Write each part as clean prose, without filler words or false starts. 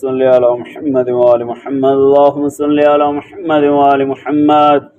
صل على محمد وآل محمد اللهم صل على محمد وآل محمد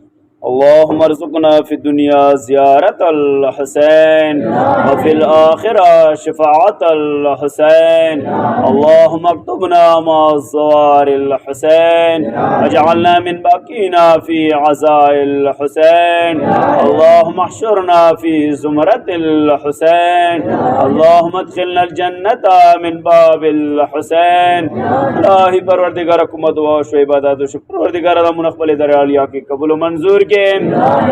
اللهم ارزقنا في الدنيا زيارة الحسين وفي الآخرة شفاعة الحسين اللهم اكتبنا مع الزوار الحسين واجعلنا من باقينا في عزاء الحسين اللهم احشرنا في زمرة الحسين اللهم ادخلنا الجنة من باب الحسين الہی پروردگار حکومت و عبادات و شکر پروردگار منقبل در عالیہ کی قبول و منظور کے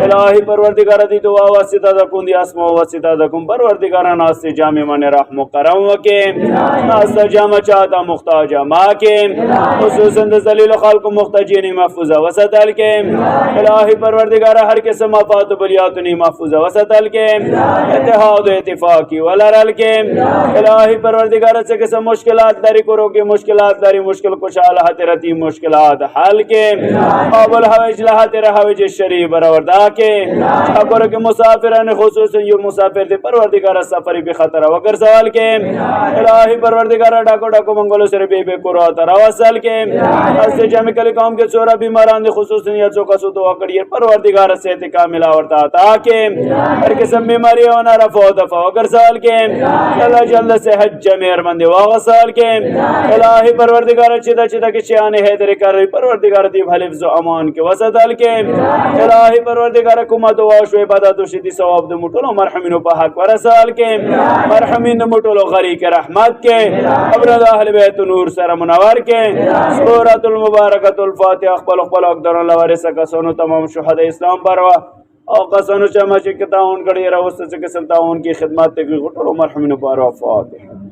الہی پروردگار دی دعا واسطہ دکون دی اسماء واسطہ دکون پروردگار ناس سے جامع من رحم و کرم کے ناس جامع چاہتا محتاج ما کے خصوصا ذلیل خلق محتاجین محفوظ وسط کے الہی پروردگار ہر قسم آفات و بلیات محفوظ وسط کے اتحاد و اتفاقی ولرل کے الہی پروردگار سے قسم مشکلات داری کرو کے مشکلات داری مشکل کشال حترتی مشکلات حل کے قابل حویج لہا تیرا حویج شریف بروردا کے شاکر کے مسافران خصوصا یو مسافر دے پروردگار سفری بے خطر وگر سوال کے الہی پروردگار ڈاکو ڈاکو منگولو سر بے بے قرآن تراوصل کے اس جامع کلی قوم کے سورہ بیماران دے خصوصا یا چوکا سو تو اکڑیر پروردگار صحت کاملہ ورطا عطا کے ہر قسم بیماری ہونا رفع و دفع وگر سوال کے اللہ جلد سے حج جمیر مندی واغسال کے الہی پروردگار چیدہ چیدہ کے چیانے حیدر کر رہی پروردگار دیب حلفظ و امان کے وسط کے الہی پروردگار حکومت و عاش و عبادت و شدی ثواب دو مٹولو مرحمین و پاک ورسال کے مرحمین دو مٹولو غریق رحمت کے ابرد اہل بیت نور سر منور کے سورة المبارکت الفاتح اقبل اقبل اقدر اللہ ورسکا سونو تمام شہد اسلام پروا اوقا سونو چما چکتا ان کڑی روست سے کسلتا ان کی خدمات تکی غٹولو مرحمین و پاروا فاتح